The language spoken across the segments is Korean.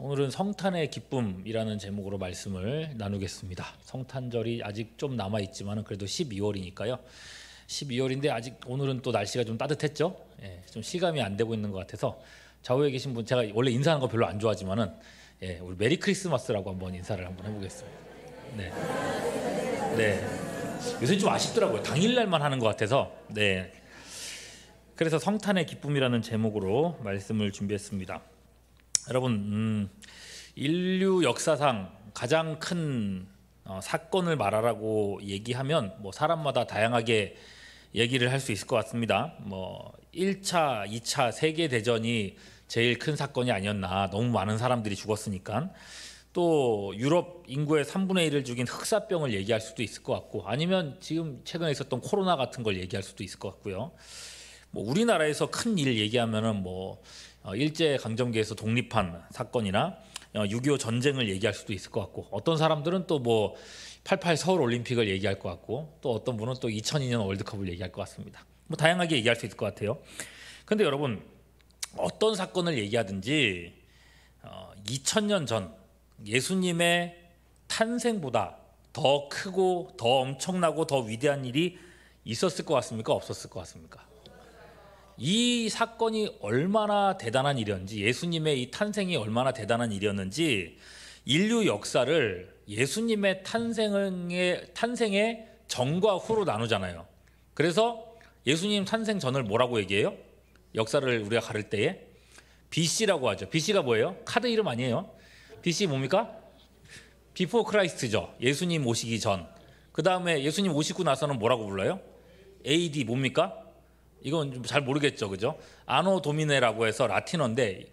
오늘은 성탄의 기쁨이라는 제목으로 말씀을 나누겠습니다. 성탄절이 아직 좀 남아있지만 그래도 12월이니까요. 12월인데 아직 오늘은 또 날씨가 좀 따뜻했죠. 좀 실감이 안 되고 있는 것 같아서 좌우에 계신 분, 제가 원래 인사하는 거 별로 안 좋아하지만은 우리 메리 크리스마스라고 한번 인사를 한번 해보겠습니다. 네. 요새 좀 아쉽더라고요. 당일날만 하는 것 같아서. 네. 그래서 성탄의 기쁨이라는 제목으로 말씀을 준비했습니다. 여러분, 인류 역사상 가장 큰 사건을 말하라고 얘기하면 뭐 사람마다 다양하게 얘기를 할 수 있을 것 같습니다. 뭐 1차, 2차 세계대전이 제일 큰 사건이 아니었나, 너무 많은 사람들이 죽었으니까. 또 유럽 인구의 3분의 1을 죽인 흑사병을 얘기할 수도 있을 것 같고, 아니면 지금 최근에 있었던 코로나 같은 걸 얘기할 수도 있을 것 같고요. 뭐 우리나라에서 큰 일 얘기하면은 뭐 일제 강점기에서 독립한 사건이나 6.25 전쟁을 얘기할 수도 있을 것 같고, 어떤 사람들은 또 뭐 88 서울 올림픽을 얘기할 것 같고, 또 어떤 분은 또 2002년 월드컵을 얘기할 것 같습니다. 뭐 다양하게 얘기할 수 있을 것 같아요. 근데 여러분, 어떤 사건을 얘기하든지 2000년 전 예수님의 탄생보다 더 크고 더 엄청나고 더 위대한 일이 있었을 것 같습니까? 없었을 것 같습니까? 이 사건이 얼마나 대단한 일이었는지, 예수님의 이 탄생이 얼마나 대단한 일이었는지, 인류 역사를 예수님의 탄생의 전과 후로 나누잖아요. 그래서 예수님 탄생 전을 뭐라고 얘기해요? 역사를 우리가 가를 때에 BC라고 하죠. BC가 뭐예요? 카드 이름 아니에요. BC 뭡니까? Before Christ죠. 예수님 오시기 전. 그 다음에 예수님 오시고 나서는 뭐라고 불러요? AD 뭡니까? 이건 좀 잘 모르겠죠, 그죠? 아노 도미네라고 해서 라틴어인데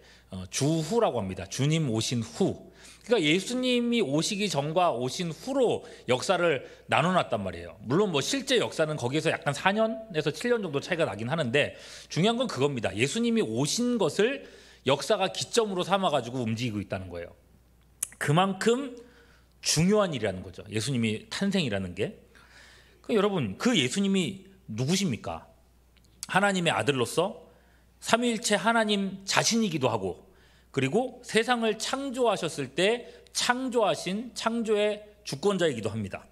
주후라고 합니다. 주님 오신 후. 그러니까 예수님이 오시기 전과 오신 후로 역사를 나눠놨단 말이에요. 물론 뭐 실제 역사는 거기에서 약간 4년에서 7년 정도 차이가 나긴 하는데, 중요한 건 그겁니다. 예수님이 오신 것을 역사가 기점으로 삼아가지고 움직이고 있다는 거예요. 그만큼 중요한 일이라는 거죠. 예수님이 탄생이라는 게. 여러분, 그 예수님이 누구십니까? 하나님의 아들로서 삼위일체 하나님 자신이기도 하고, 그리고 세상을 창조하셨을 때 창조하신 창조의 주권자이기도 합니다.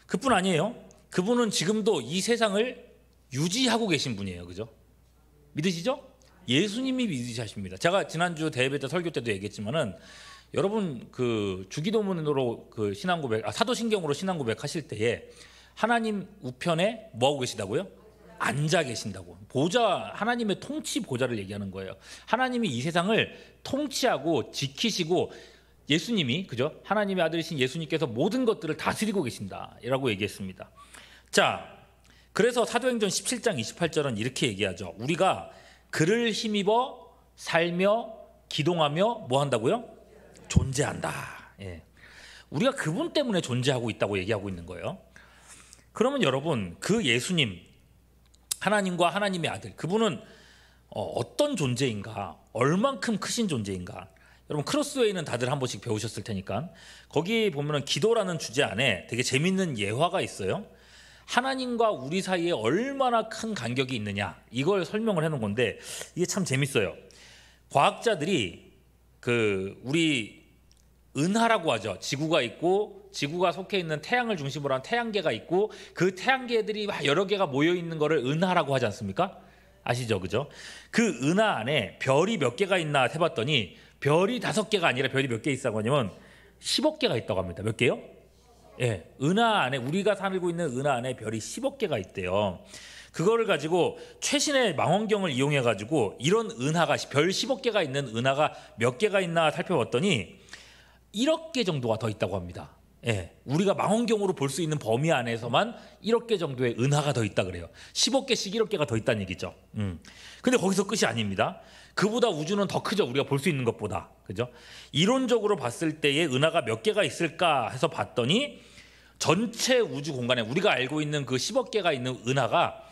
그뿐 아니에요. 그분은 지금도 이 세상을 유지하고 계신 분이에요. 그죠? 믿으시죠? 예수님이 믿으십니다. 제가 지난주 대예배 때 설교 때도 얘기했지만은, 여러분 그 주기도문으로 그 신앙고백, 사도신경으로 신앙고백 하실 때에 하나님 우편에 뭐 하고 계시다고요? 앉아 계신다고. 보좌, 하나님의 통치 보좌를 얘기하는 거예요. 하나님이 이 세상을 통치하고 지키시고, 예수님이, 그죠? 하나님의 아들이신 예수님께서 모든 것들을 다스리고 계신다라고 얘기했습니다. 자, 그래서 사도행전 17장 28절은 이렇게 얘기하죠. 우리가 그를 힘입어 살며 기동하며 뭐 한다고요? 존재한다. 우리가 그분 때문에 존재하고 있다고 얘기하고 있는 거예요. 그러면 여러분, 그 예수님, 하나님과 하나님의 아들, 그분은 어떤 존재인가, 얼만큼 크신 존재인가. 여러분, 크로스웨이는 다들 한 번씩 배우셨을 테니까 거기 보면은 기도라는 주제 안에 되게 재밌는 예화가 있어요. 하나님과 우리 사이에 얼마나 큰 간격이 있느냐, 이걸 설명을 해놓은 건데, 이게 참 재밌어요. 과학자들이 우리 은하라고 하죠. 지구가 있고, 지구가 속해 있는 태양을 중심으로 한 태양계가 있고, 그 태양계들이 여러 개가 모여 있는 거를 은하라고 하지 않습니까? 아시죠? 그죠? 그 은하 안에 별이 몇 개가 있나 해봤더니, 별이 5개가 아니라 별이 몇 개 있다고 하냐면 10억 개가 있다고 합니다. 몇 개요? 은하 안에, 우리가 살고 있는 은하 안에 별이 10억 개가 있대요. 그거를 가지고 최신의 망원경을 이용해 가지고 이런 은하가, 별 10억 개가 있는 은하가 몇 개가 있나 살펴봤더니 1억 개 정도가 더 있다고 합니다. 우리가 망원경으로 볼 수 있는 범위 안에서만 1억 개 정도의 은하가 더 있다 그래요. 10억 개씩 1억 개가 더 있다는 얘기죠. 근데 거기서 끝이 아닙니다. 그보다 우주는 더 크죠. 우리가 볼 수 있는 것보다. 그죠? 이론적으로 봤을 때의 은하가 몇 개가 있을까 해서 봤더니, 전체 우주 공간에 우리가 알고 있는 그 10억 개가 있는 은하가,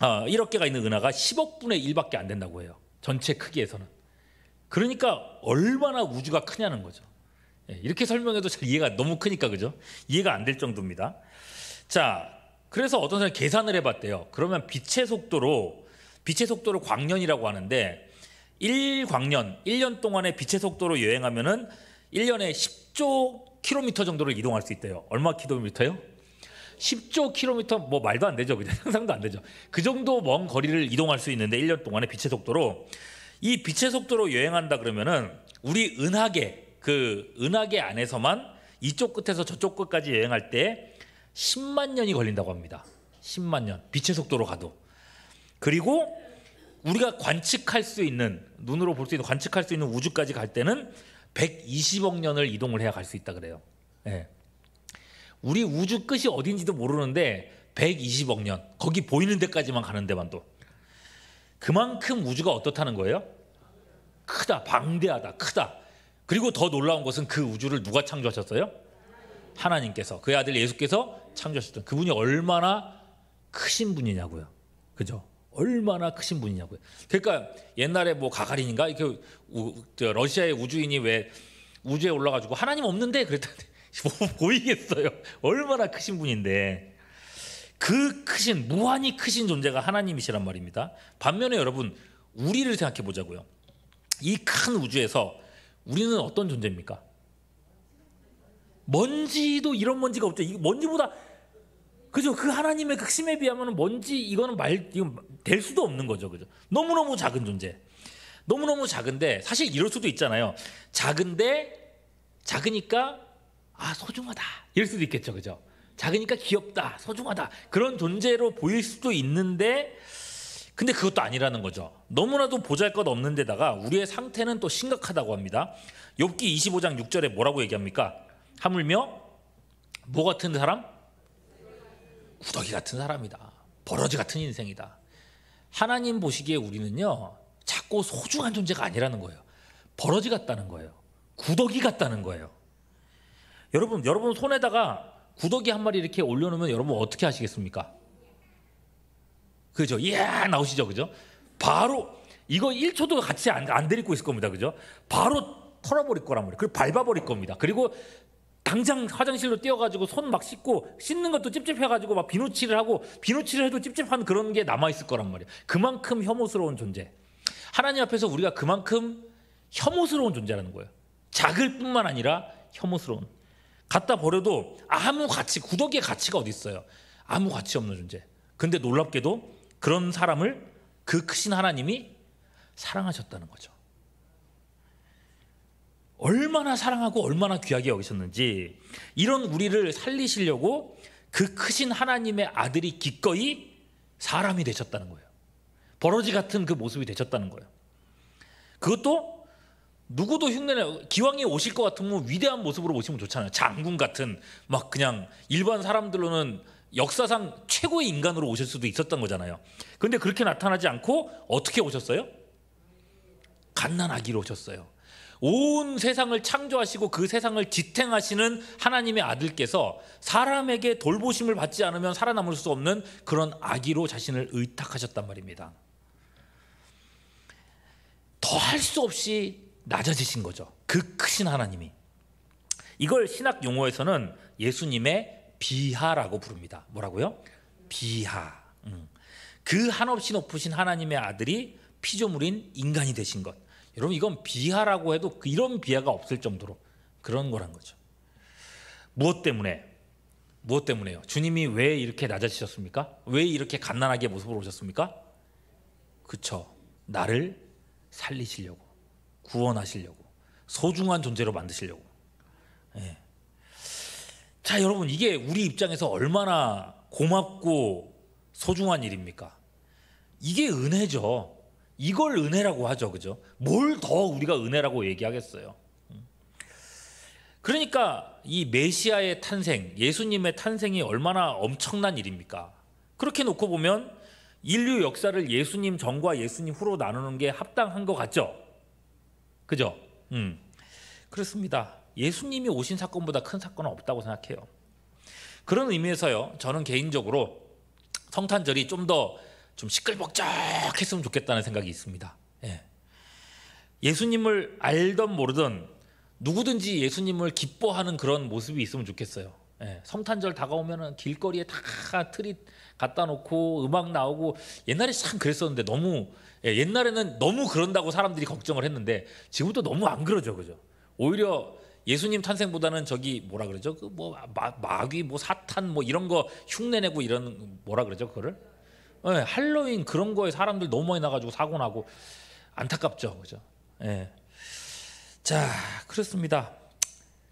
1억 개가 있는 은하가 10억 분의 1밖에 안 된다고 해요. 전체 크기에서는. 그러니까 얼마나 우주가 크냐는 거죠. 이렇게 설명해도 잘 이해가 너무 크니까, 그죠? 이해가 안 될 정도입니다. 자, 그래서 어떤 사람이 계산을 해봤대요. 그러면 빛의 속도를 광년이라고 하는데, 1광년, 1년 동안의 빛의 속도로 여행하면은 1년에 10조 킬로미터 정도를 이동할 수 있대요. 얼마 킬로미터요? 10조 킬로미터, 뭐 말도 안 되죠. 그냥 상상도 안 되죠. 그 정도 먼 거리를 이동할 수 있는데 1년 동안의 빛의 속도로, 이 빛의 속도로 여행한다 그러면은 우리 은하계, 그 은하계 안에서만 이쪽 끝에서 저쪽 끝까지 여행할 때 10만 년이 걸린다고 합니다. 10만 년, 빛의 속도로 가도. 그리고 우리가 관측할 수 있는, 눈으로 볼 수 있는, 관측할 수 있는 우주까지 갈 때는 120억 년을 이동을 해야 갈 수 있다 그래요. 예. 우리 우주 끝이 어딘지도 모르는데 120억 년, 거기 보이는 데까지만 가는 데만도. 그만큼 우주가 어떻다는 거예요? 크다, 방대하다, 크다. 그리고 더 놀라운 것은 그 우주를 누가 창조하셨어요? 하나님께서, 그의 아들 예수께서 창조하셨던, 그분이 얼마나 크신 분이냐고요. 그죠? 얼마나 크신 분이냐고요. 그러니까 옛날에 뭐 가가린인가 이렇게 러시아의 우주인이 왜 우주에 올라가지고 하나님 없는데 그랬더니 뭐 보이겠어요. 얼마나 크신 분인데, 그 크신, 무한히 크신 존재가 하나님이시란 말입니다. 반면에 여러분, 우리를 생각해 보자고요. 이 큰 우주에서 우리는 어떤 존재입니까? 먼지도 이런 먼지가 없죠. 이 먼지보다, 그죠? 그 하나님의 크심에 비하면 먼지, 이거는 이건 될 수도 없는 거죠. 그죠? 너무너무 작은 존재. 너무너무 작은데, 사실 이럴 수도 있잖아요. 작으니까 소중하다, 이럴 수도 있겠죠. 그죠? 작으니까 귀엽다, 소중하다, 그런 존재로 보일 수도 있는데, 근데 그것도 아니라는 거죠. 너무나도 보잘것없는 데다가 우리의 상태는 또 심각하다고 합니다. 욥기 25장 6절에 뭐라고 얘기합니까? 하물며 뭐 같은 사람? 구더기 같은 사람이다. 버러지 같은 인생이다. 하나님 보시기에 우리는요, 작고 소중한 존재가 아니라는 거예요. 버러지 같다는 거예요. 구더기 같다는 거예요. 여러분 손에다가 구더기 한 마리 이렇게 올려놓으면 여러분 어떻게 하시겠습니까? 그죠? 이야 나오시죠? 그죠? 바로 이거 1초도 같이 안 데리고 있을 겁니다. 그죠? 바로 털어버릴 거란 말이에요. 그리고 밟아버릴 겁니다. 그리고 당장 화장실로 뛰어가지고 손 막 씻고, 씻는 것도 찝찝해가지고 막 비누칠을 하고, 비누칠을 해도 찝찝한 그런 게 남아있을 거란 말이에요. 그만큼 혐오스러운 존재. 하나님 앞에서 우리가 그만큼 혐오스러운 존재라는 거예요. 작을 뿐만 아니라 혐오스러운. 갖다 버려도 아무 가치, 구더기의 가치가 어디 있어요? 아무 가치 없는 존재. 근데 놀랍게도 그런 사람을 그 크신 하나님이 사랑하셨다는 거죠. 얼마나 사랑하고 얼마나 귀하게 여기셨는지, 이런 우리를 살리시려고 그 크신 하나님의 아들이 기꺼이 사람이 되셨다는 거예요. 버러지 같은 그 모습이 되셨다는 거예요. 그것도 누구도 흉내내, 기왕에 오실 것 같으면 위대한 모습으로 오시면 좋잖아요. 장군 같은, 막 그냥 일반 사람들로는 역사상 최고의 인간으로 오실 수도 있었던 거잖아요. 그런데 그렇게 나타나지 않고 어떻게 오셨어요? 갓난아기로 오셨어요. 온 세상을 창조하시고 그 세상을 지탱하시는 하나님의 아들께서 사람에게 돌보심을 받지 않으면 살아남을 수 없는 그런 아기로 자신을 의탁하셨단 말입니다. 더 할 수 없이 낮아지신 거죠. 그 크신 하나님이. 이걸 신학 용어에서는 예수님의 비하라고 부릅니다. 뭐라고요? 비하. 그 한없이 높으신 하나님의 아들이 피조물인 인간이 되신 것. 여러분, 이건 비하라고 해도 이런 비하가 없을 정도로 그런 거란 거죠. 무엇 때문에? 무엇 때문에요? 주님이 왜 이렇게 낮아지셨습니까? 왜 이렇게 갓난아기의 모습으로 오셨습니까? 그쵸. 나를 살리시려고, 구원하시려고, 소중한 존재로 만드시려고. 예. 자, 여러분, 이게 우리 입장에서 얼마나 고맙고 소중한 일입니까? 이게 은혜죠. 이걸 은혜라고 하죠. 그죠? 뭘 더 우리가 은혜라고 얘기하겠어요. 그러니까 이 메시아의 탄생, 예수님의 탄생이 얼마나 엄청난 일입니까? 그렇게 놓고 보면 인류 역사를 예수님 전과 예수님 후로 나누는 게 합당한 것 같죠? 그죠? 그렇습니다. 예수님이 오신 사건보다 큰 사건은 없다고 생각해요. 그런 의미에서요, 저는 개인적으로 성탄절이 좀 더 시끌벅적했으면 좋겠다는 생각이 있습니다. 예. 예수님을 알던 모르던 누구든지 예수님을 기뻐하는 그런 모습이 있으면 좋겠어요. 예, 성탄절 다가오면은 길거리에 다 트리 갖다 놓고 음악 나오고 옛날에 참 그랬었는데 너무 옛날에는 너무 그런다고 사람들이 걱정을 했는데 지금도 너무 안 그러죠, 그죠? 오히려 예수님 탄생보다는 저기 뭐라 그러죠? 그 뭐 마귀 뭐 사탄 뭐 이런 거 흉내내고 이런 뭐라 그러죠, 그거를? 예, 할로윈 그런 거에 사람들 너무 많이 나가지고 사고 나고 안타깝죠, 그죠? 예. 자, 그렇습니다.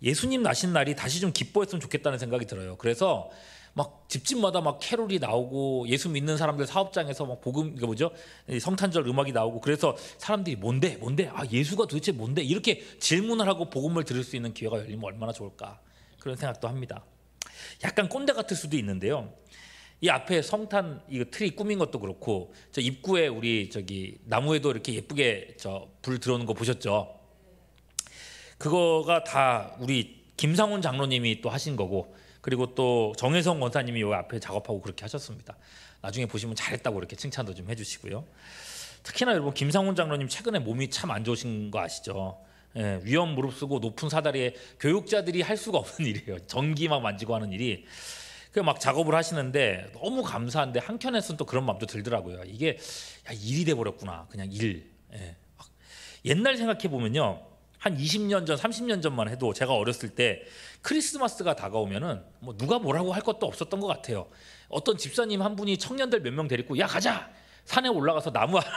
예수님 나신 날이 다시 좀 기뻐했으면 좋겠다는 생각이 들어요. 그래서 막 집집마다 막 캐롤이 나오고 예수 믿는 사람들 사업장에서 막 복음 이거 뭐죠? 성탄절 음악이 나오고 그래서 사람들이 뭔데? 아, 예수가 도대체 뭔데? 이렇게 질문을 하고 복음을 들을 수 있는 기회가 열리면 얼마나 좋을까? 그런 생각도 합니다. 약간 꼰대 같을 수도 있는데요. 이 앞에 성탄 이거 트리 꾸민 것도 그렇고 저 입구에 우리 저기 나무에도 이렇게 예쁘게 저 불 들어오는 거 보셨죠? 그거가 다 우리 김상훈 장로님이 또 하신 거고 그리고 또 정혜성 원사님이 여기 앞에 작업하고 그렇게 하셨습니다. 나중에 보시면 잘했다고 이렇게 칭찬도 좀 해주시고요. 특히나 여러분 김상훈 장로님 최근에 몸이 참 안 좋으신 거 아시죠? 예, 위험 무릅쓰고 높은 사다리에 교육자들이 할 수가 없는 일이에요. 전기 막 만지고 하는 일이. 그 막 작업을 하시는데 너무 감사한데 한켠에서는 또 그런 마음도 들더라고요. 이게 야, 일이 돼 버렸구나. 그냥 일. 예. 옛날 생각해 보면요. 한 20년 전, 30년 전만 해도 제가 어렸을 때 크리스마스가 다가오면은 뭐 누가 뭐라고 할 것도 없었던 것 같아요. 어떤 집사님 한 분이 청년들 몇 명 데리고 야 가자 산에 올라가서 나무 하나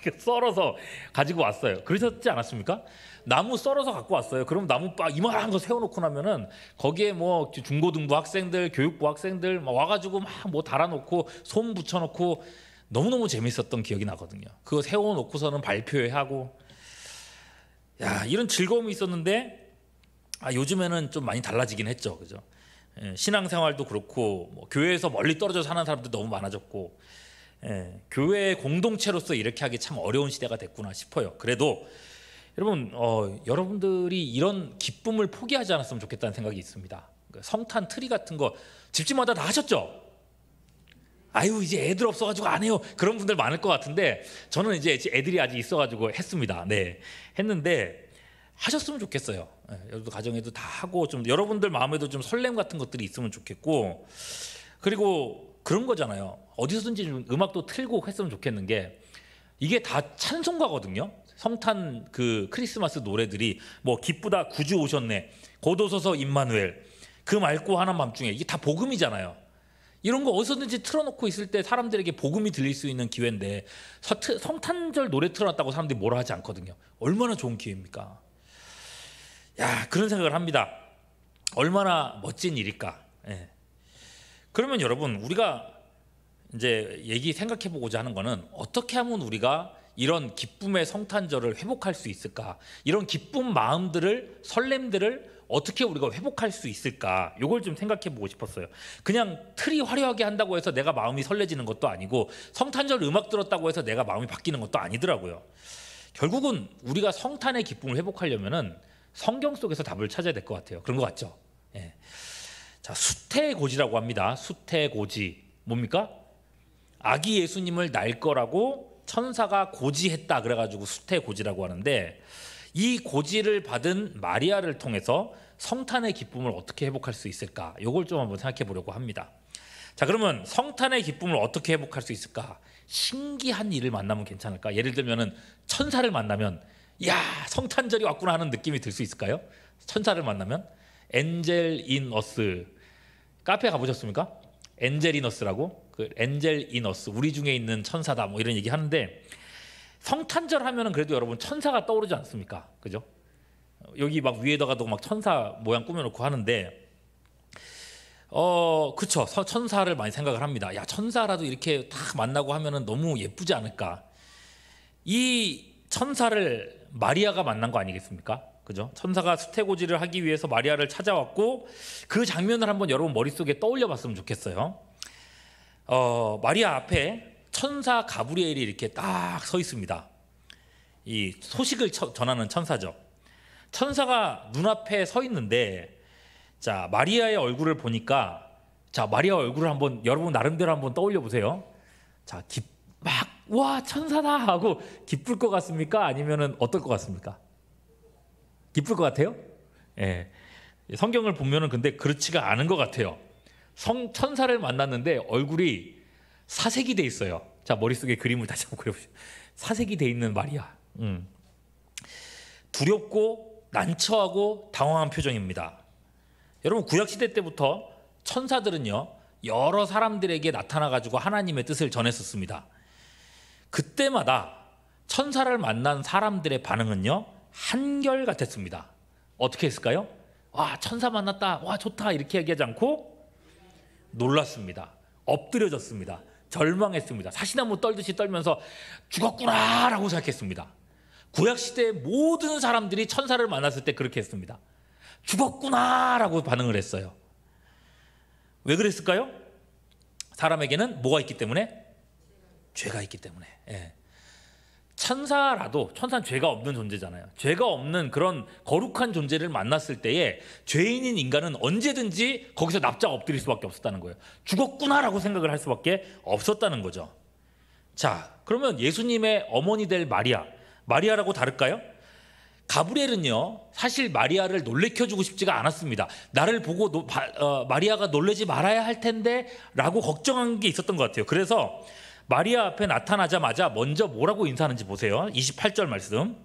이렇게 썰어서 가지고 왔어요. 그러셨지 않았습니까? 나무 썰어서 갖고 왔어요. 그럼 나무 빡 이만한 거 세워놓고 나면은 거기에 뭐 중고등부 학생들, 교육부 학생들 막 와가지고 막 뭐 달아놓고 솜 붙여놓고 너무너무 재밌었던 기억이 나거든요. 그거 세워놓고서는 발표회 하고 야 이런 즐거움이 있었는데 요즘에는 좀 많이 달라지긴 했죠, 그죠? 신앙생활도 그렇고 뭐 교회에서 멀리 떨어져 사는 사람도 너무 많아졌고 교회 공동체로서 이렇게 하기 참 어려운 시대가 됐구나 싶어요. 그래도 여러분 여러분들이 이런 기쁨을 포기하지 않았으면 좋겠다는 생각이 있습니다. 성탄 트리 같은 거 집집마다 다 하셨죠? 아유 이제 애들 없어가지고 안 해요. 그런 분들 많을 것 같은데 저는 이제 애들이 아직 있어가지고 했습니다. 네, 했는데 하셨으면 좋겠어요. 여러분 가정에도 다 하고 좀 여러분들 마음에도 좀 설렘 같은 것들이 있으면 좋겠고 그리고 그런 거잖아요. 어디서든지 좀 음악도 틀고 했으면 좋겠는 게 이게 다 찬송가거든요. 성탄 그 크리스마스 노래들이 뭐 기쁘다 구주 오셨네 곧 오소서 임마누엘 그 맑고 환한 밤중에 이게 다 복음이잖아요. 이런 거 어디서든지 틀어놓고 있을 때 사람들에게 복음이 들릴 수 있는 기회인데 성탄절 노래 틀어놨다고 사람들이 뭐라 하지 않거든요. 얼마나 좋은 기회입니까? 야 그런 생각을 합니다. 얼마나 멋진 일일까. 예. 그러면 여러분 우리가 이제 생각해 보고자 하는 거는 어떻게 하면 우리가 이런 기쁨의 성탄절을 회복할 수 있을까? 이런 기쁨 마음들을 설렘들을 어떻게 우리가 회복할 수 있을까? 이걸 좀 생각해 보고 싶었어요. 그냥 트리 화려하게 한다고 해서 내가 마음이 설레지는 것도 아니고 성탄절 음악 들었다고 해서 내가 마음이 바뀌는 것도 아니더라고요. 결국은 우리가 성탄의 기쁨을 회복하려면은 성경 속에서 답을 찾아야 될 것 같아요. 그런 것 같죠? 예. 자, 수태고지라고 합니다. 수태고지 뭡니까? 아기 예수님을 날 거라고 천사가 고지했다 그래가지고 수태고지라고 하는데 이 고지를 받은 마리아를 통해서 성탄의 기쁨을 어떻게 회복할 수 있을까? 이걸 좀 한번 생각해 보려고 합니다. 자, 그러면 성탄의 기쁨을 어떻게 회복할 수 있을까? 신기한 일을 만나면 괜찮을까? 예를 들면은 천사를 만나면 야 성탄절이 왔구나 하는 느낌이 들 수 있을까요? 천사를 만나면 엔젤 인 어스 카페 가보셨습니까? 엔젤이너스라고 그 엔젤이너스 우리 중에 있는 천사다 뭐 이런 얘기 하는데 성탄절 하면은 그래도 여러분 천사가 떠오르지 않습니까? 그죠? 여기 막 위에다가도 막 천사 모양 꾸며놓고 하는데 그쵸 천사를 많이 생각을 합니다. 야 천사라도 이렇게 다 만나고 하면은 너무 예쁘지 않을까? 이 천사를 마리아가 만난 거 아니겠습니까? 그죠? 천사가 수태고지를 하기 위해서 마리아를 찾아왔고 그 장면을 한번 여러분 머릿속에 떠올려 봤으면 좋겠어요. 마리아 앞에 천사 가브리엘이 이렇게 딱 서 있습니다. 이 소식을 전하는 천사죠. 천사가 눈앞에 서 있는데 자 마리아의 얼굴을 보니까 자 마리아 얼굴을 한번 여러분 나름대로 한번 떠올려 보세요. 자 막 와 천사다 하고 기쁠 것 같습니까? 아니면은 어떨 것 같습니까? 기쁠 것 같아요? 예. 성경을 보면은 근데 그렇지가 않은 것 같아요. 천사를 만났는데 얼굴이 사색이 돼 있어요. 자, 머릿속에 그림을 다시 한번 그려보세요. 사색이 돼 있는 마리아. 두렵고 난처하고 당황한 표정입니다. 여러분, 구약시대 때부터 천사들은요, 여러 사람들에게 나타나가지고 하나님의 뜻을 전했었습니다. 그때마다 천사를 만난 사람들의 반응은요, 한결같았습니다. 어떻게 했을까요? 와, 천사 만났다, 와, 좋다, 이렇게 얘기하지 않고 놀랐습니다. 엎드려졌습니다. 절망했습니다. 사시나무 떨듯이 떨면서 죽었구나 라고 생각했습니다. 구약시대의 모든 사람들이 천사를 만났을 때 그렇게 했습니다. 죽었구나 라고 반응을 했어요. 왜 그랬을까요? 사람에게는 뭐가 있기 때문에? 죄가 있기 때문에. 예. 천사라도, 천사는 죄가 없는 존재잖아요. 죄가 없는 그런 거룩한 존재를 만났을 때에 죄인인 인간은 언제든지 거기서 납작 엎드릴 수밖에 없었다는 거예요. 죽었구나라고 생각을 할 수밖에 없었다는 거죠. 자, 그러면 예수님의 어머니 될 마리아라고 다를까요? 가브리엘은요, 사실 마리아를 놀래켜주고 싶지가 않았습니다. 나를 보고 마리아가 놀라지 말아야 할 텐데 라고 걱정한 게 있었던 것 같아요. 그래서 마리아 앞에 나타나자마자 먼저 뭐라고 인사하는지 보세요. 28절 말씀.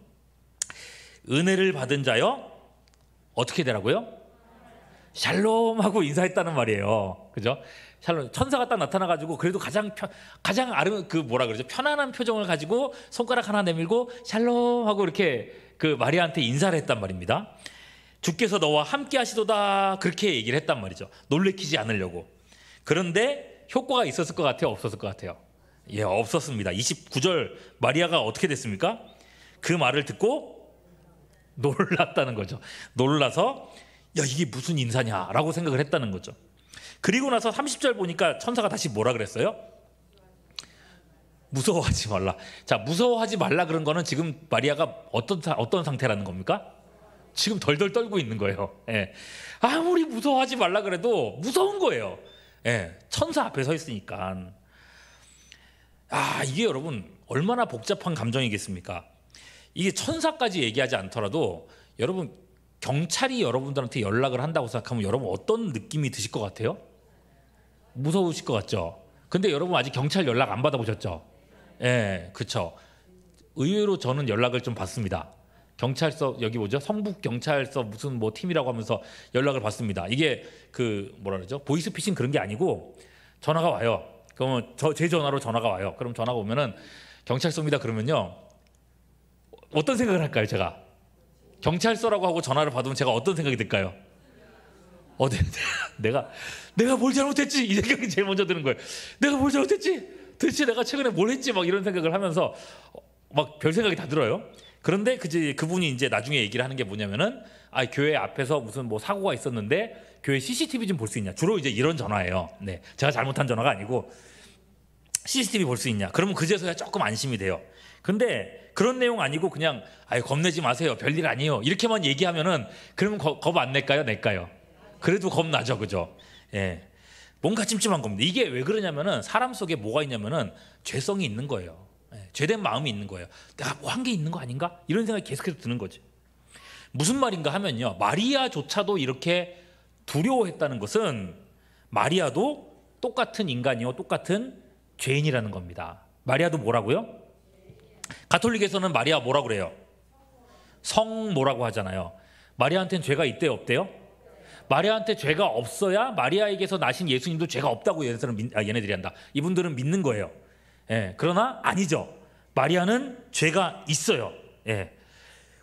은혜를 받은 자여 어떻게 되라고요? 샬롬하고 인사했다는 말이에요. 그죠? 샬롬. 천사가 딱 나타나가지고 그래도 가장 편안한 표정을 가지고 손가락 하나 내밀고 샬롬하고 이렇게 그 마리아한테 인사를 했단 말입니다. 주께서 너와 함께 하시도다, 그렇게 얘기를 했단 말이죠. 놀래키지 않으려고. 그런데 효과가 있었을 것 같아요? 없었을 것 같아요? 예, 없었습니다. 29절 마리아가 어떻게 됐습니까? 그 말을 듣고 놀랐다는 거죠. 놀라서 야, 이게 무슨 인사냐라고 생각을 했다는 거죠. 그리고 나서 30절 보니까 천사가 다시 뭐라 그랬어요? 무서워하지 말라. 자, 무서워하지 말라 그런 거는 지금 마리아가 어떤 상태라는 겁니까? 지금 덜덜 떨고 있는 거예요. 예. 아무리 무서워하지 말라 그래도 무서운 거예요. 예. 천사 앞에 서 있으니까. 이게 여러분 얼마나 복잡한 감정이겠습니까? 이게 천사까지 얘기하지 않더라도 여러분, 경찰이 여러분들한테 연락을 한다고 생각하면 여러분 어떤 느낌이 드실 것 같아요? 무서우실 것 같죠? 근데 여러분 아직 경찰 연락 안 받아보셨죠? 예, 그쵸. 의외로 저는 연락을 좀 받습니다. 경찰서, 여기 뭐죠? 성북경찰서 무슨 뭐 팀이라고 하면서 연락을 받습니다. 이게 그 뭐라 그러죠? 보이스피싱 그런 게 아니고 전화가 와요. 그러면 제 전화로 전화가 와요. 그럼 전화가 오면은 경찰서입니다 그러면요, 어떤 생각을 할까요? 제가 경찰서라고 하고 전화를 받으면 제가 어떤 생각이 들까요? 내가 뭘 잘못했지? 이 생각이 제일 먼저 드는 거예요. 내가 뭘 잘못했지? 도대체 내가 최근에 뭘 했지? 막 이런 생각을 하면서 막 별 생각이 다 들어요. 그런데 그분이 이제 나중에 얘기를 하는 게 뭐냐면은, 교회 앞에서 무슨 뭐 사고가 있었는데 교회 CCTV 좀 볼 수 있냐? 주로 이제 이런 전화예요. 네, 제가 잘못한 전화가 아니고 CCTV 볼 수 있냐? 그러면 그제서야 조금 안심이 돼요. 근데 그런 내용 아니고 그냥 겁내지 마세요, 별일 아니에요, 이렇게만 얘기하면은 그러면 겁 안 낼까요? 낼까요? 그래도 겁나죠, 그죠? 예, 뭔가 찜찜한 겁니다. 이게 왜 그러냐면은 사람 속에 뭐가 있냐면은 죄성이 있는 거예요. 예, 죄된 마음이 있는 거예요. 내가 뭐 한 게 있는 거 아닌가? 이런 생각이 계속해서 드는 거지. 무슨 말인가 하면요, 마리아조차도 이렇게 두려워했다는 것은 마리아도 똑같은 인간이요, 똑같은 죄인이라는 겁니다. 마리아도 뭐라고요? 가톨릭에서는 마리아 뭐라고 그래요? 성 뭐라고 하잖아요. 마리아한테는 죄가 있대요, 없대요? 마리아한테 죄가 없어야 마리아에게서 나신 예수님도 죄가 없다고 얘네들이 한다. 이분들은 믿는 거예요. 예, 그러나 아니죠. 마리아는 죄가 있어요. 예.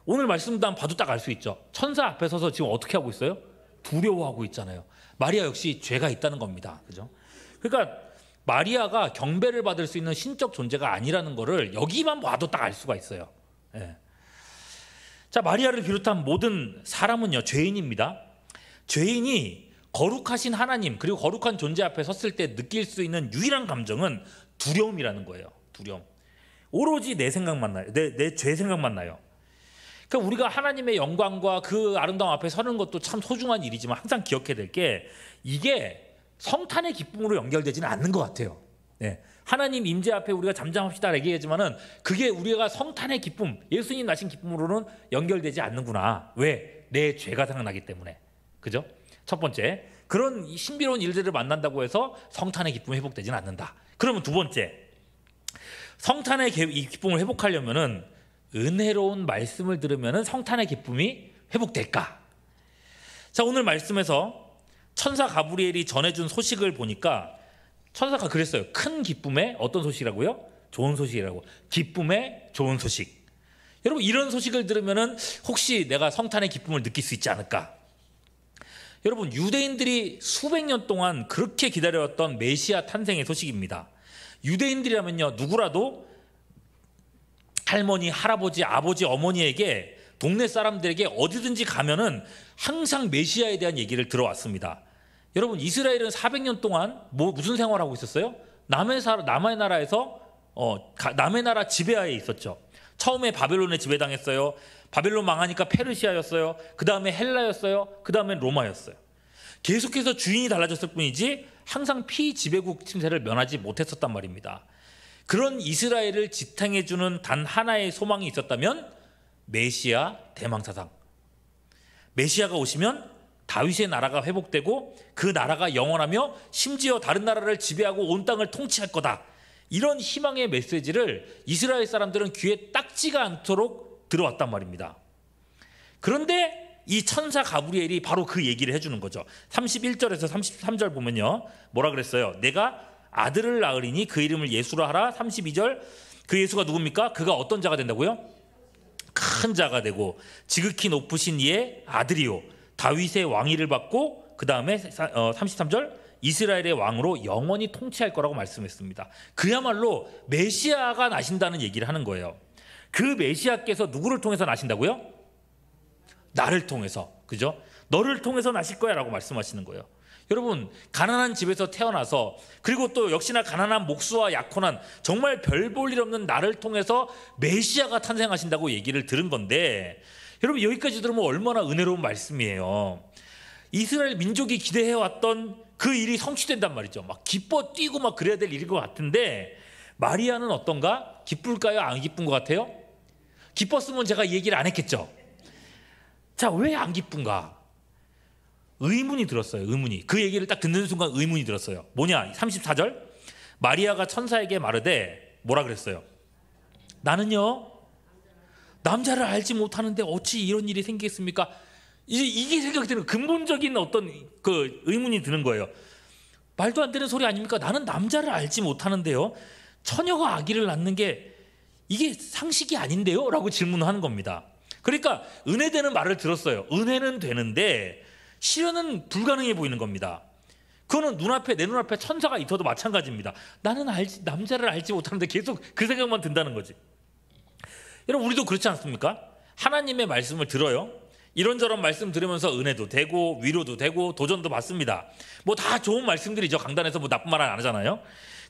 오늘 말씀도 봐도 딱 알 수 있죠. 천사 앞에 서서 지금 어떻게 하고 있어요? 두려워하고 있잖아요. 마리아 역시 죄가 있다는 겁니다. 그죠? 그러니까 마리아가 경배를 받을 수 있는 신적 존재가 아니라는 거를 여기만 봐도 딱 알 수가 있어요. 예. 자, 마리아를 비롯한 모든 사람은요, 죄인입니다. 죄인이 거룩하신 하나님 그리고 거룩한 존재 앞에 섰을 때 느낄 수 있는 유일한 감정은 두려움이라는 거예요. 두려움. 오로지 내 생각만 나요. 내 죄 생각만 나요. 그러니까 우리가 하나님의 영광과 그 아름다움 앞에 서는 것도 참 소중한 일이지만 항상 기억해야 될 게, 이게 성탄의 기쁨으로 연결되지는 않는 것 같아요. 네. 하나님 임재 앞에 우리가 잠잠합시다 얘기하지만은 그게 우리가 성탄의 기쁨, 예수님 나신 기쁨으로는 연결되지 않는구나. 왜? 내 죄가 생각나기 때문에. 그죠? 첫 번째, 그런 신비로운 일들을 만난다고 해서 성탄의 기쁨이 회복되지는 않는다. 그러면 두 번째, 성탄의 이 기쁨을 회복하려면은 은혜로운 말씀을 들으면은 성탄의 기쁨이 회복될까? 자, 오늘 말씀에서 천사 가브리엘이 전해준 소식을 보니까 천사가 그랬어요. 큰 기쁨의 어떤 소식이라고요? 좋은 소식이라고. 기쁨의 좋은 소식. 여러분, 이런 소식을 들으면은 혹시 내가 성탄의 기쁨을 느낄 수 있지 않을까? 여러분, 유대인들이 수백 년 동안 그렇게 기다려왔던 메시아 탄생의 소식입니다. 유대인들이라면요, 누구라도 할머니, 할아버지, 아버지, 어머니에게, 동네 사람들에게 어디든지 가면은 항상 메시아에 대한 얘기를 들어왔습니다. 여러분, 이스라엘은 400년 동안 무슨 생활하고 있었어요? 남의 나라에서 남의 나라 지배하에 있었죠. 처음에 바벨론에 지배당했어요. 바벨론 망하니까 페르시아였어요. 그 다음에 헬라였어요. 그 다음에 로마였어요. 계속해서 주인이 달라졌을 뿐이지 항상 피지배국 침세를 면하지 못했었단 말입니다. 그런 이스라엘을 지탱해주는 단 하나의 소망이 있었다면 메시아 대망사상. 메시아가 오시면 다윗의 나라가 회복되고 그 나라가 영원하며 심지어 다른 나라를 지배하고 온 땅을 통치할 거다. 이런 희망의 메시지를 이스라엘 사람들은 귀에 딱지가 않도록 들어왔단 말입니다. 그런데 이 천사 가브리엘이 바로 그 얘기를 해주는 거죠. 31절에서 33절 보면요, 뭐라 그랬어요? 내가 아들을 낳으리니 그 이름을 예수라 하라. 32절, 그 예수가 누굽니까? 그가 어떤 자가 된다고요? 큰 자가 되고 지극히 높으신 이의 아들이요 다윗의 왕위를 받고, 그 다음에 33절, 이스라엘의 왕으로 영원히 통치할 거라고 말씀했습니다. 그야말로 메시아가 나신다는 얘기를 하는 거예요. 그 메시아께서 누구를 통해서 나신다고요? 나를 통해서. 그죠? 너를 통해서 나실 거야 라고 말씀하시는 거예요. 여러분, 가난한 집에서 태어나서, 그리고 또 역시나 가난한 목수와 약혼한 정말 별 볼 일 없는 나를 통해서 메시아가 탄생하신다고 얘기를 들은 건데, 여러분, 여기까지 들으면 얼마나 은혜로운 말씀이에요. 이스라엘 민족이 기대해왔던 그 일이 성취된단 말이죠. 막 기뻐 뛰고 막 그래야 될 일인 것 같은데, 마리아는 어떤가? 기쁠까요? 안 기쁜 것 같아요? 기뻤으면 제가 이 얘기를 안 했겠죠. 자, 왜 안 기쁜가? 의문이 들었어요. 의문이. 그 얘기를 딱 듣는 순간 의문이 들었어요. 뭐냐? 34절, 마리아가 천사에게 말하되 뭐라 그랬어요? 나는요 남자를 알지 못하는데 어찌 이런 일이 생기겠습니까? 이게 생각이 드는, 근본적인 어떤 그 의문이 드는 거예요. 말도 안 되는 소리 아닙니까? 나는 남자를 알지 못하는데요, 처녀가 아기를 낳는 게 이게 상식이 아닌데요? 라고 질문하는 겁니다. 그러니까 은혜되는 말을 들었어요. 은혜는 되는데 실현은 불가능해 보이는 겁니다. 그거는 내 눈앞에 천사가 있어도 마찬가지입니다. 나는 남자를 알지 못하는데 계속 그 생각만 든다는 거지. 여러분, 우리도 그렇지 않습니까? 하나님의 말씀을 들어요. 이런저런 말씀 들으면서 은혜도 되고 위로도 되고 도전도 받습니다. 뭐 다 좋은 말씀들이죠. 강단에서 뭐 나쁜 말 안 하잖아요.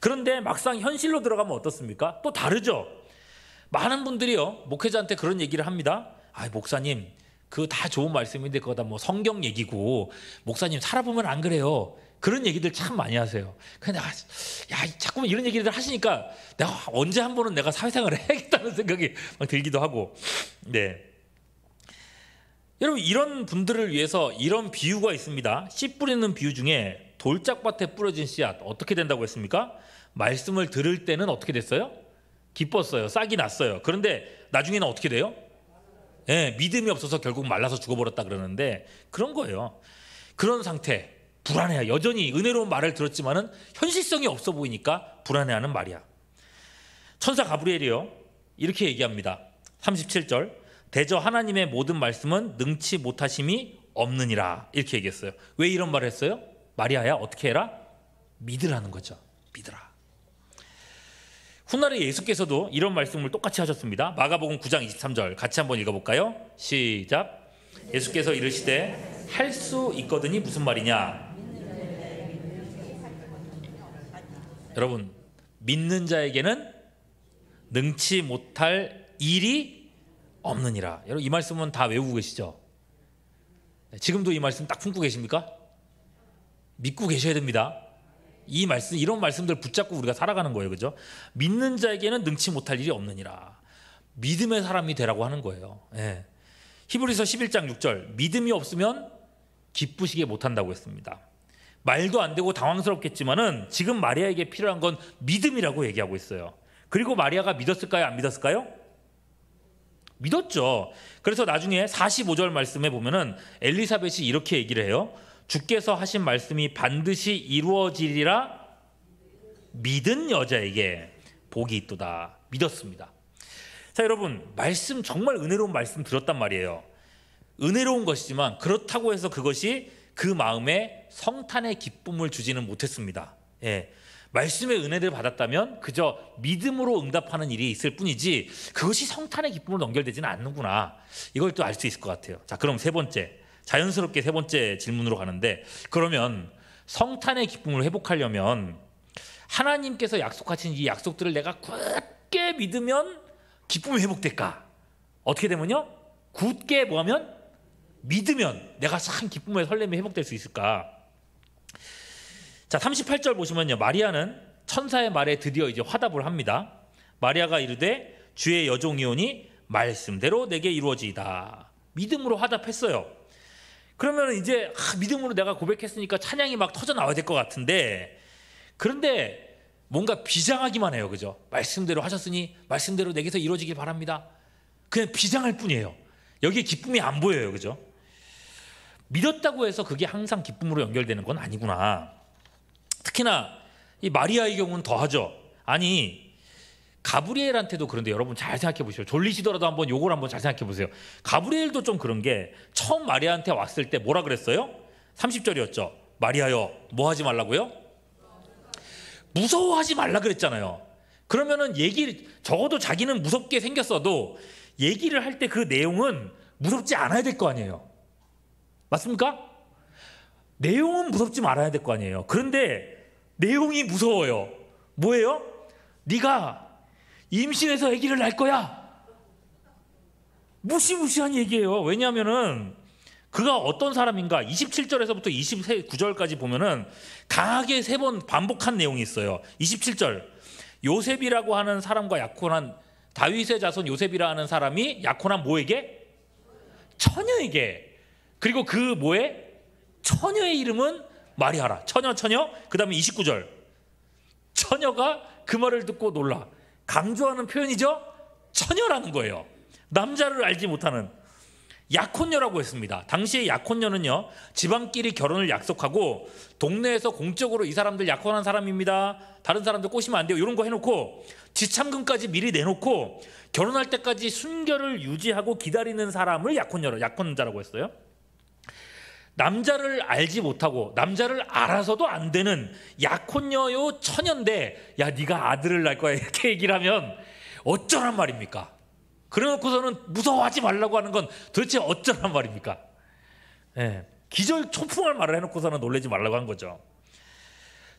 그런데 막상 현실로 들어가면 어떻습니까? 또 다르죠. 많은 분들이요, 목회자한테 그런 얘기를 합니다. 목사님, 그거 다 좋은 말씀인데 그거 다 뭐 성경 얘기고, 목사님 살아보면 안 그래요. 그런 얘기들 참 많이 하세요. 근데 자꾸만 이런 얘기를 하시니까 내가 언제 한 번은 내가 사회생활을 해야겠다는 생각이 막 들기도 하고. 네. 여러분, 이런 분들을 위해서 이런 비유가 있습니다. 씨 뿌리는 비유 중에 돌짝밭에 뿌려진 씨앗 어떻게 된다고 했습니까? 말씀을 들을 때는 어떻게 됐어요? 기뻤어요. 싹이 났어요. 그런데 나중에는 어떻게 돼요? 믿음이 없어서 결국 말라서 죽어버렸다 그러는데, 그런 거예요. 그런 상태, 불안해요. 여전히 은혜로운 말을 들었지만은 현실성이 없어 보이니까 불안해하는 말이야. 천사 가브리엘이요, 이렇게 얘기합니다. 37절, 대저 하나님의 모든 말씀은 능치 못하심이 없느니라, 이렇게 얘기했어요. 왜 이런 말을 했어요? 마리아야, 어떻게 해라? 믿으라는 거죠. 믿으라. 훗날에 예수께서도 이런 말씀을 똑같이 하셨습니다. 마가복음 9장 23절 같이 한번 읽어볼까요? 시작. 예수께서 이르시되 할 수 있거든이 무슨 말이냐? 여러분, 믿는 자에게는 능치 못할 일이 없느니라. 여러분, 이 말씀은 다 외우고 계시죠? 지금도 이 말씀 딱 품고 계십니까? 믿고 계셔야 됩니다. 이 말씀, 이런 말씀들 붙잡고 우리가 살아가는 거예요. 그죠? 믿는 자에게는 능치 못할 일이 없느니라. 믿음의 사람이 되라고 하는 거예요. 히브리서 11장 6절, 믿음이 없으면 기쁘시게 못한다고 했습니다. 말도 안 되고 당황스럽겠지만은 지금 마리아에게 필요한 건 믿음이라고 얘기하고 있어요. 그리고 마리아가 믿었을까요? 안 믿었을까요? 믿었죠. 그래서 나중에 45절 말씀에 보면은 엘리사벳이 이렇게 얘기를 해요. 주께서 하신 말씀이 반드시 이루어지리라 믿은 여자에게 복이 있도다. 믿었습니다. 자, 여러분, 말씀 정말 은혜로운 말씀 들었단 말이에요. 은혜로운 것이지만 그렇다고 해서 그것이 그 마음에 성탄의 기쁨을 주지는 못했습니다. 예. 말씀의 은혜를 받았다면 그저 믿음으로 응답하는 일이 있을 뿐이지 그것이 성탄의 기쁨으로 연결되지는 않는구나. 이걸 또 알 수 있을 것 같아요. 자, 그럼 세 번째, 자연스럽게 세 번째 질문으로 가는데, 그러면 성탄의 기쁨을 회복하려면 하나님께서 약속하신 이 약속들을 내가 굳게 믿으면 기쁨이 회복될까? 어떻게 되면요? 굳게 뭐하면? 믿으면 내가 참 기쁨의 설렘이 회복될 수 있을까? 자, 38절 보시면요, 마리아는 천사의 말에 드디어 이제 화답을 합니다. 마리아가 이르되 주의 여종이오니 말씀대로 내게 이루어지이다. 믿음으로 화답했어요. 그러면 이제 믿음으로 내가 고백했으니까 찬양이 막 터져 나와야 될 것 같은데, 그런데 뭔가 비장하기만 해요. 그죠? 말씀대로 하셨으니 말씀대로 내게서 이루어지길 바랍니다. 그냥 비장할 뿐이에요. 여기에 기쁨이 안 보여요. 그죠? 믿었다고 해서 그게 항상 기쁨으로 연결되는 건 아니구나. 특히나 이 마리아의 경우는 더하죠. 아니, 가브리엘한테도 그런데 여러분 잘 생각해 보시죠. 졸리시더라도 한번 요걸 한번 잘 생각해 보세요. 가브리엘도 좀 그런 게, 처음 마리아한테 왔을 때 뭐라 그랬어요? 30절이었죠. 마리아여, 뭐 하지 말라고요? 무서워하지 말라 그랬잖아요. 그러면은 적어도 자기는 무섭게 생겼어도 얘기를 할 때 그 내용은 무섭지 않아야 될 거 아니에요. 맞습니까? 내용은 무섭지 말아야 될 거 아니에요. 그런데 내용이 무서워요. 뭐예요? 네가 임신해서 아기를 낳을 거야. 무시무시한 얘기예요. 왜냐하면은 그가 어떤 사람인가, 27절에서부터 29절까지 보면은 강하게 3번 반복한 내용이 있어요. 27절, 요셉이라고 하는 사람과 약혼한, 다윗의 자손 요셉이라 하는 사람이 약혼한 뭐에게? 처녀에게. 그리고 그 뭐에? 처녀의 이름은 마리아라. 처녀. 그 다음에 29절, 처녀가 그 말을 듣고 놀라. 강조하는 표현이죠. 처녀라는 거예요. 남자를 알지 못하는 약혼녀라고 했습니다. 당시에 약혼녀는요, 집안끼리 결혼을 약속하고 동네에서 공적으로 이 사람들 약혼한 사람입니다, 다른 사람들 꼬시면 안 돼요, 이런 거 해놓고 지참금까지 미리 내놓고 결혼할 때까지 순결을 유지하고 기다리는 사람을 약혼자라고 했어요. 남자를 알지 못하고 남자를 알아서도 안 되는 약혼녀요, 처녀인데 야, 네가 아들을 낳을 거야 이렇게 얘기를 하면 어쩌란 말입니까? 그래놓고서는 무서워하지 말라고 하는 건 도대체 어쩌란 말입니까? 예, 기절초풍할 말을 해놓고서는 놀라지 말라고 한 거죠.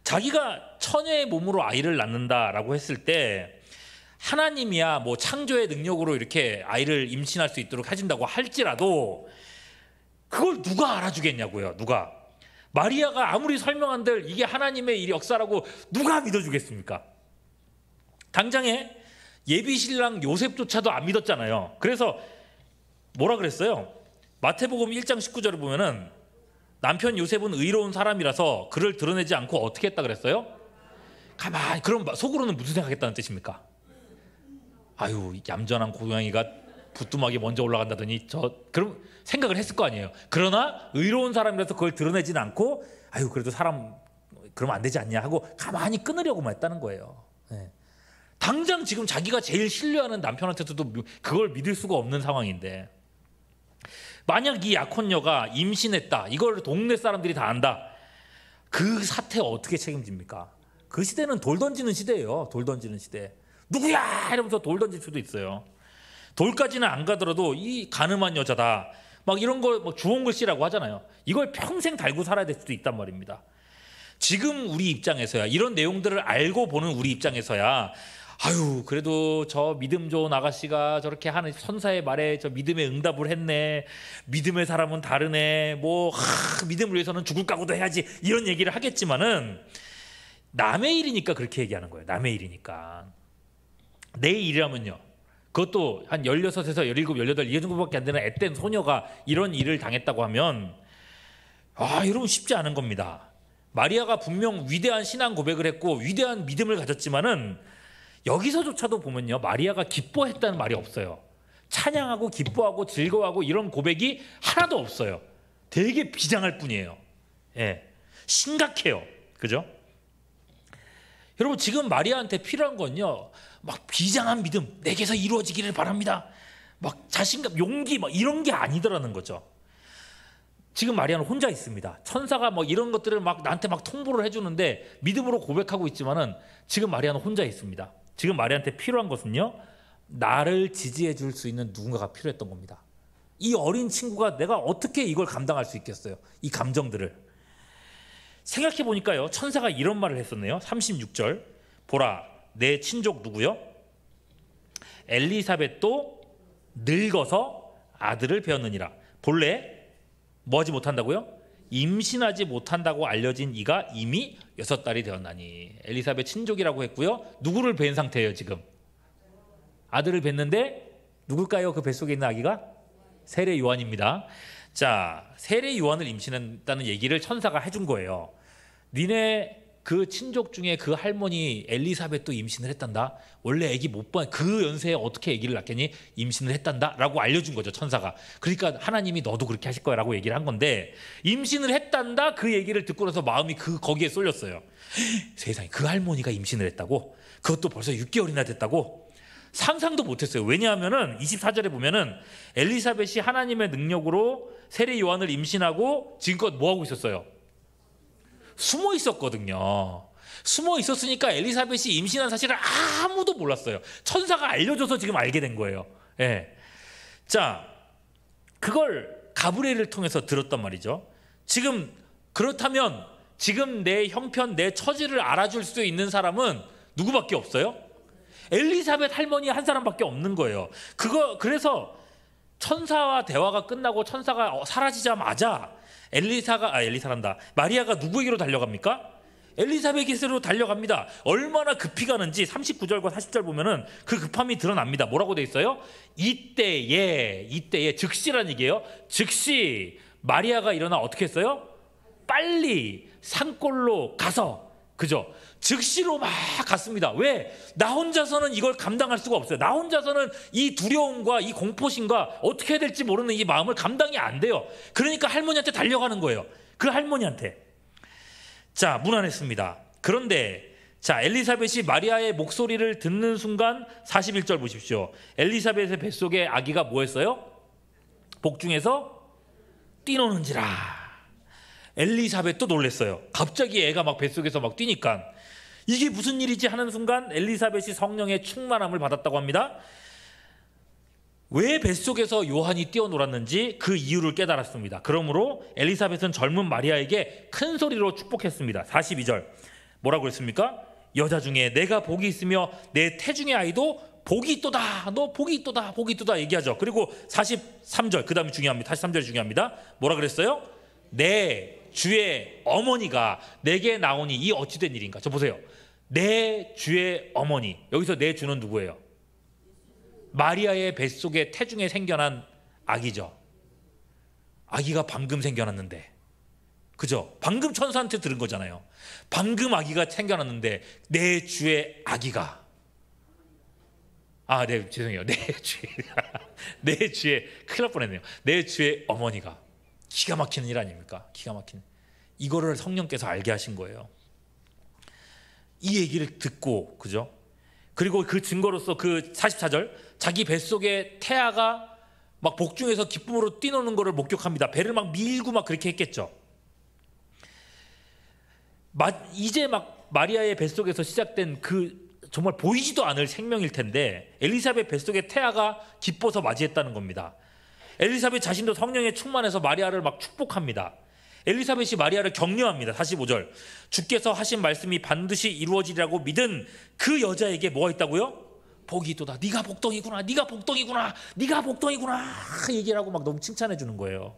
자기가 처녀의 몸으로 아이를 낳는다라고 했을 때 하나님이야 뭐 창조의 능력으로 이렇게 아이를 임신할 수 있도록 해준다고 할지라도 그걸 누가 알아주겠냐고요. 누가? 마리아가 아무리 설명한들 이게 하나님의 일 역사라고 누가 믿어주겠습니까? 당장에 예비신랑 요셉조차도 안 믿었잖아요. 그래서 뭐라 그랬어요? 마태복음 1장 19절을 보면은 남편 요셉은 의로운 사람이라서 그를 드러내지 않고 어떻게 했다 그랬어요? 가만히. 그럼 속으로는 무슨 생각했다는 뜻입니까? 아유, 얌전한 고양이가 부뚜막이 먼저 올라간다더니 그럼 생각을 했을 거 아니에요. 그러나 의로운 사람이라서 그걸 드러내지는 않고 아유, 그래도 사람 그러면 안 되지 않냐 하고 가만히 끊으려고만 했다는 거예요. 네. 당장 지금 자기가 제일 신뢰하는 남편한테도 그걸 믿을 수가 없는 상황인데, 만약 이 약혼녀가 임신했다, 이걸 동네 사람들이 다 안다, 그 사태 어떻게 책임집니까? 그 시대는 돌 던지는 시대예요. 돌 던지는 시대. 누구야 이러면서 돌 던질 수도 있어요. 돌까지는 안 가더라도 이 가늠한 여자다 막 이런 거 뭐 주홍글씨라고 하잖아요. 이걸 평생 달고 살아야 될 수도 있단 말입니다. 지금 우리 입장에서야, 이런 내용들을 알고 보는 우리 입장에서야 아유, 그래도 저 믿음 좋은 아가씨가 저렇게 하는 선사의 말에 저 믿음의 응답을 했네, 믿음의 사람은 다르네, 뭐 믿음을 위해서는 죽을 각오도 해야지, 이런 얘기를 하겠지만은 남의 일이니까 그렇게 얘기하는 거예요. 남의 일이니까. 내 일이라면요, 그것도 한 16에서 17, 18 이 정도밖에 안 되는 앳된 소녀가 이런 일을 당했다고 하면 여러분 쉽지 않은 겁니다. 마리아가 분명 위대한 신앙 고백을 했고 위대한 믿음을 가졌지만은 여기서조차도 보면요, 마리아가 기뻐했다는 말이 없어요. 찬양하고 기뻐하고 즐거워하고 이런 고백이 하나도 없어요. 되게 비장할 뿐이에요. 예, 심각해요. 그죠? 여러분, 지금 마리아한테 필요한 건요, 막 비장한 믿음, 내게서 이루어지기를 바랍니다, 막 자신감, 용기, 막 이런 게 아니더라는 거죠. 지금 마리아는 혼자 있습니다. 천사가 뭐 이런 것들을 막 나한테 막 통보를 해주는데 믿음으로 고백하고 있지만은 지금 마리아는 혼자 있습니다. 지금 마리아한테 필요한 것은요, 나를 지지해 줄 수 있는 누군가가 필요했던 겁니다. 이 어린 친구가 내가 어떻게 이걸 감당할 수 있겠어요? 이 감정들을. 생각해 보니까요, 천사가 이런 말을 했었네요. 36절, 보라, 내 친족 누구요? 엘리사벳도 늙어서 아들을 배었느니라. 본래 뭐 하지 못한다고요? 임신하지 못한다고 알려진 이가 이미 6달이 되었나니. 엘리사벳 친족이라고 했고요. 누구를 뵌 상태예요 지금? 아들을 뵀는데 누굴까요? 그 뱃속에 있는 아기가? 세례 요한입니다. 자, 세례 요한을 임신했다는 얘기를 천사가 해준 거예요. 니네 그 친족 중에 그 할머니 엘리사벳도 임신을 했단다. 원래 아기 못 봐. 그 연세에 어떻게 아기를 낳겠니? 임신을 했단다 라고 알려준 거죠, 천사가. 그러니까 하나님이 너도 그렇게 하실 거야 라고 얘기를 한 건데, 임신을 했단다 그 얘기를 듣고 나서 마음이 거기에 쏠렸어요. 세상에, 그 할머니가 임신을 했다고? 그것도 벌써 6개월이나 됐다고? 상상도 못했어요. 왜냐하면은 24절에 보면은 엘리사벳이 하나님의 능력으로 세례 요한을 임신하고 지금껏 뭐 하고 있었어요? 숨어 있었거든요. 숨어 있었으니까 엘리사벳이 임신한 사실을 아무도 몰랐어요. 천사가 알려줘서 지금 알게 된 거예요. 예. 자, 그걸 가브리엘을 통해서 들었단 말이죠. 지금 그렇다면 지금 내 형편, 내 처지를 알아줄 수 있는 사람은 누구밖에 없어요? 엘리사벳 할머니 한 사람밖에 없는 거예요. 그래서 천사와 대화가 끝나고 천사가 사라지자마자 마리아가 누구에게로 달려갑니까? 엘리사벳에게로 달려갑니다. 얼마나 급히 가는지 39절과 40절 보면은 그 급함이 드러납니다. 뭐라고 돼 있어요? 이때에 즉시라는 얘기예요. 즉시 마리아가 일어나 어떻게 했어요? 빨리 산골로 가서, 그죠? 즉시로 막 갔습니다. 왜? 나 혼자서는 이걸 감당할 수가 없어요. 나 혼자서는 이 두려움과 이 공포심과 어떻게 해야 될지 모르는 이 마음을 감당이 안 돼요. 그러니까 할머니한테 달려가는 거예요. 그 할머니한테. 자, 문안했습니다. 그런데 자, 엘리사벳이 마리아의 목소리를 듣는 순간 41절 보십시오. 엘리사벳의 뱃속에 아기가 뭐 했어요? 복중에서 뛰노는지라. 엘리사벳도 놀랬어요. 갑자기 애가 막 뱃속에서 막 뛰니까 이게 무슨 일이지 하는 순간 엘리사벳이 성령의 충만함을 받았다고 합니다. 왜 뱃속에서 요한이 뛰어놀았는지 그 이유를 깨달았습니다. 그러므로 엘리사벳은 젊은 마리아에게 큰 소리로 축복했습니다. 42절 뭐라고 했습니까? 여자 중에 내가 복이 있으며 내 태중의 아이도 복이 있도다. 너 복이 있도다. 복이 있도다 얘기하죠. 그리고 43절 그 다음이 중요합니다. 43절이 중요합니다. 뭐라 그랬어요? 내 주의 어머니가 내게 나오니 이 어찌된 일인가. 저 보세요. 내 주의 어머니. 여기서 내 주는 누구예요? 마리아의 뱃속에 태중에 생겨난 아기죠. 아기가 방금 생겨났는데, 그죠? 방금 천사한테 들은 거잖아요. 방금 아기가 생겨났는데 내 주의 아기가, 네, 죄송해요. 내 주의 큰일 날 뻔했네요. 내 주의 어머니가. 기가 막히는 일 아닙니까? 기가 막히는. 이거를 성령께서 알게 하신 거예요. 이 얘기를 듣고, 그죠? 그리고 그 증거로서 그 44절 자기 뱃속에 태아가 막 복중에서 기쁨으로 뛰노는 거를 목격합니다. 배를 막 밀고 막 그렇게 했겠죠. 이제 막 마리아의 뱃속에서 시작된 그 정말 보이지도 않을 생명일 텐데 엘리사벳 뱃속에 태아가 기뻐서 맞이했다는 겁니다. 엘리사벳 자신도 성령에 충만해서 마리아를 막 축복합니다. 엘리사벳이 마리아를 격려합니다. 45절 주께서 하신 말씀이 반드시 이루어지리라고 믿은 그 여자에게 뭐가 있다고요? 복이 있도다. 네가 복덩이구나. 네가 복덩이구나. 네가 복덩이구나. 얘기를 하고 막 너무 칭찬해 주는 거예요.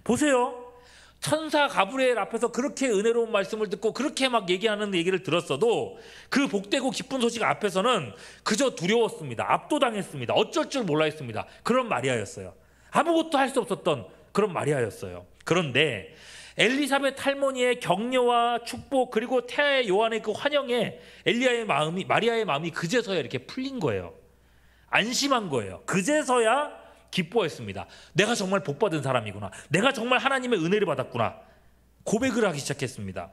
보세요. 천사 가브리엘 앞에서 그렇게 은혜로운 말씀을 듣고 그렇게 막 얘기하는 얘기를 들었어도 그 복되고 기쁜 소식 앞에서는 그저 두려웠습니다. 압도당했습니다. 어쩔 줄 몰라 했습니다. 그런 마리아였어요. 아무것도 할 수 없었던 그런 마리아였어요. 그런데 엘리사벳 할머니의 격려와 축복 그리고 태아의 요한의 그 환영에 마리아의 마음이 그제서야 이렇게 풀린 거예요. 안심한 거예요. 그제서야 기뻐했습니다. 내가 정말 복받은 사람이구나. 내가 정말 하나님의 은혜를 받았구나. 고백을 하기 시작했습니다.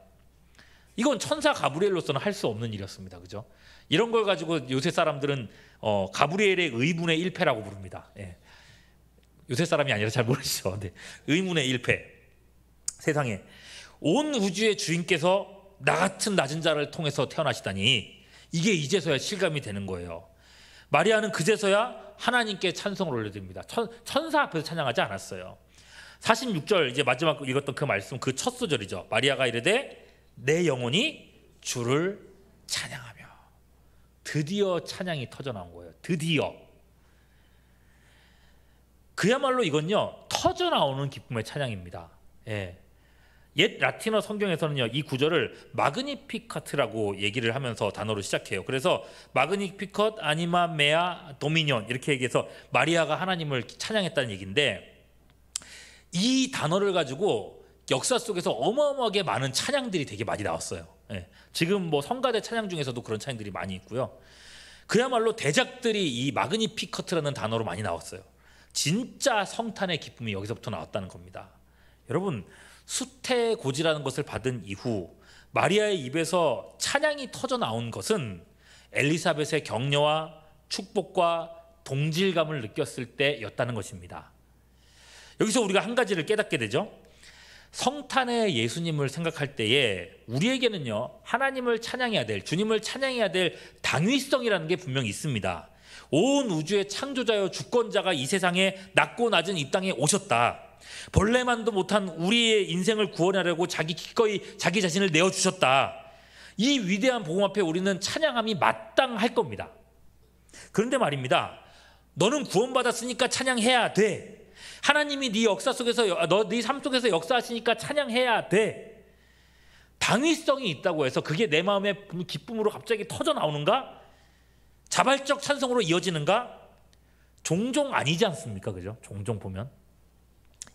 이건 천사 가브리엘로서는 할 수 없는 일이었습니다. 그죠? 이런 걸 가지고 요새 사람들은 가브리엘의 의문의 일패라고 부릅니다. 예. 요새 사람이 아니라 잘 모르시죠. 네. 의문의 일패. 세상에 온 우주의 주인께서 나 같은 낮은 자를 통해서 태어나시다니, 이게 이제서야 실감이 되는 거예요. 마리아는 그제서야 하나님께 찬송을 올려드립니다. 천사 앞에서 찬양하지 않았어요. 46절 이제 마지막 읽었던 그 말씀, 그 첫 소절이죠. 마리아가 이르되 내 영혼이 주를 찬양하며. 드디어 찬양이 터져 나온 거예요. 드디어. 그야말로 이건요, 터져 나오는 기쁨의 찬양입니다. 예. 옛 라틴어 성경에서는요, 이 구절을 마그니피카트라고 얘기를 하면서 단어로 시작해요. 그래서 마그니피컷 아니마 메아 도미니온 이렇게 얘기해서 마리아가 하나님을 찬양했다는 얘기인데, 이 단어를 가지고 역사 속에서 어마어마하게 많은 찬양들이 되게 많이 나왔어요. 예. 지금 뭐 성가대 찬양 중에서도 그런 찬양들이 많이 있고요. 그야말로 대작들이 이 마그니피커트라는 단어로 많이 나왔어요. 진짜 성탄의 기쁨이 여기서부터 나왔다는 겁니다. 여러분, 수태고지라는 것을 받은 이후 마리아의 입에서 찬양이 터져 나온 것은 엘리사벳의 격려와 축복과 동질감을 느꼈을 때였다는 것입니다. 여기서 우리가 한 가지를 깨닫게 되죠. 성탄의 예수님을 생각할 때에 우리에게는요, 하나님을 찬양해야 될, 주님을 찬양해야 될 당위성이라는 게 분명히 있습니다. 온 우주의 창조자여 주권자가 이 세상에 낮고 낮은 이 땅에 오셨다. 벌레만도 못한 우리의 인생을 구원하려고 기꺼이 자기 자신을 내어주셨다. 이 위대한 복음 앞에 우리는 찬양함이 마땅할 겁니다. 그런데 말입니다, 너는 구원받았으니까 찬양해야 돼. 하나님이 네 역사 속에서, 네 삶 속에서 역사하시니까 찬양해야 돼. 당위성이 있다고 해서 그게 내 마음의 기쁨으로 갑자기 터져 나오는가? 자발적 찬송으로 이어지는가? 종종 아니지 않습니까? 그죠? 종종 보면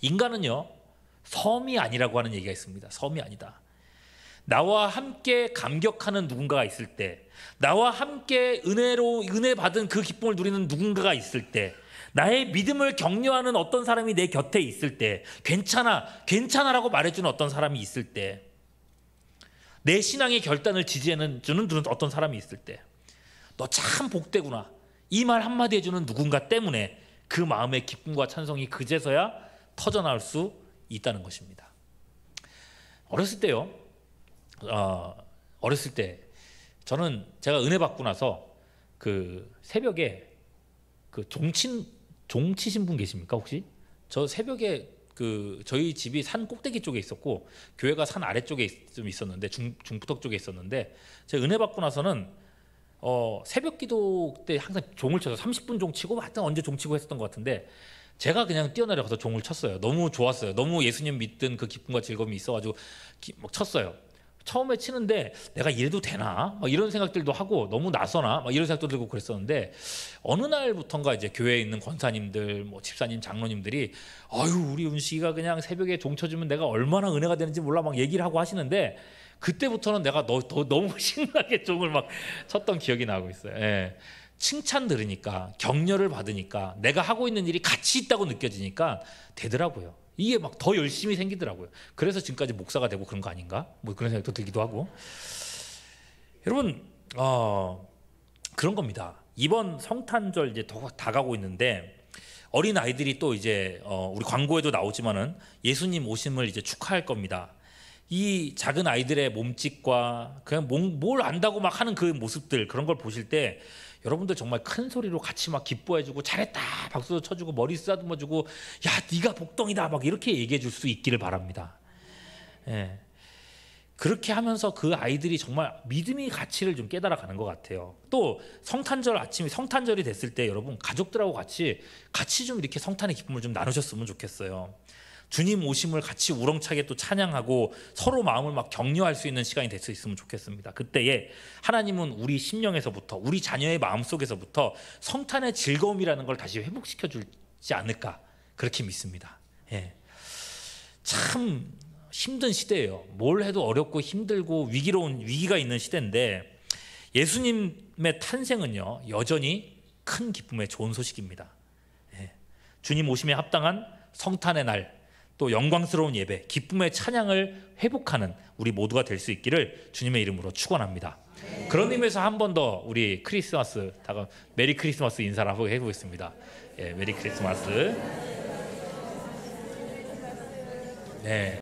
인간은요, 섬이 아니라고 하는 얘기가 있습니다. 섬이 아니다. 나와 함께 감격하는 누군가가 있을 때, 나와 함께 은혜 받은 그 기쁨을 누리는 누군가가 있을 때, 나의 믿음을 격려하는 어떤 사람이 내 곁에 있을 때, 괜찮아라고 말해주는 어떤 사람이 있을 때, 내 신앙의 결단을 지지해주는 어떤 사람이 있을 때, 너 참 복되구나, 이 말 한마디 해주는 누군가 때문에 그 마음의 기쁨과 찬송이 그제서야 터져 나올 수 있다는 것입니다. 어렸을 때요, 어렸을 때 저는 제가 은혜 받고 나서 그 새벽에 그 종 치신 분 계십니까 혹시? 저 새벽에 그 저희 집이 산 꼭대기 쪽에 있었고 교회가 산 아래쪽에 좀 있었는데 중부턱 쪽에 있었는데, 제가 은혜 받고 나서는 새벽 기도 때 항상 종을 쳐서 30분 종 치고 하여튼 언제 종 치고 했었던 것 같은데, 제가 그냥 뛰어내려가서 종을 쳤어요. 너무 좋았어요. 너무 예수님 믿던 그 기쁨과 즐거움이 있어가지고 막 쳤어요. 처음에 치는데 내가 이래도 되나? 막 이런 생각들도 하고, 너무 낯서나? 막 이런 생각도 들고 그랬었는데, 어느 날부턴가 이제 교회에 있는 권사님들, 뭐 집사님, 장로님들이 아유, 우리 은식이가 그냥 새벽에 종 쳐주면 내가 얼마나 은혜가 되는지 몰라 막 얘기를 하고 하시는데, 그때부터는 내가 너무 신나게 종을 막 쳤던 기억이 나고 있어요. 예. 칭찬 들으니까, 격려를 받으니까, 내가 하고 있는 일이 가치 있다고 느껴지니까 되더라고요. 이게 막 더 열심히 생기더라고요. 그래서 지금까지 목사가 되고 그런 거 아닌가? 뭐 그런 생각도 들기도 하고. 여러분, 그런 겁니다. 이번 성탄절 이제 더 다가오고 있는데, 어린 아이들이 또 이제 우리 광고에도 나오지만은 예수님 오심을 이제 축하할 겁니다. 이 작은 아이들의 몸짓과 그냥 뭘 안다고 막 하는 그 모습들, 그런 걸 보실 때 여러분들 정말 큰 소리로 같이 막 기뻐해주고, 잘했다 박수도 쳐주고, 머리 쓰다듬어주고, 야 네가 복덩이다 막 이렇게 얘기해줄 수 있기를 바랍니다. 예. 그렇게 하면서 그 아이들이 정말 믿음의 가치를 좀 깨달아가는 것 같아요. 또 성탄절 아침이 성탄절이 됐을 때 여러분 가족들하고 같이 좀 이렇게 성탄의 기쁨을 좀 나누셨으면 좋겠어요. 주님 오심을 같이 우렁차게 또 찬양하고 서로 마음을 막 격려할 수 있는 시간이 될 수 있으면 좋겠습니다. 그때에 하나님은 우리 심령에서부터, 우리 자녀의 마음속에서부터 성탄의 즐거움이라는 걸 다시 회복시켜 주지 않을까, 그렇게 믿습니다. 예. 참 힘든 시대예요. 뭘 해도 어렵고 힘들고 위기가 있는 시대인데 예수님의 탄생은요 여전히 큰 기쁨의 좋은 소식입니다. 주님 오심에 합당한 성탄의 날, 또 영광스러운 예배, 기쁨의 찬양을 회복하는 우리 모두가 될 수 있기를 주님의 이름으로 축원합니다. 그런 의미에서 한 번 더 우리 크리스마스 다가온 메리 크리스마스 인사를 한번 해보겠습니다. 메리 크리스마스. 네,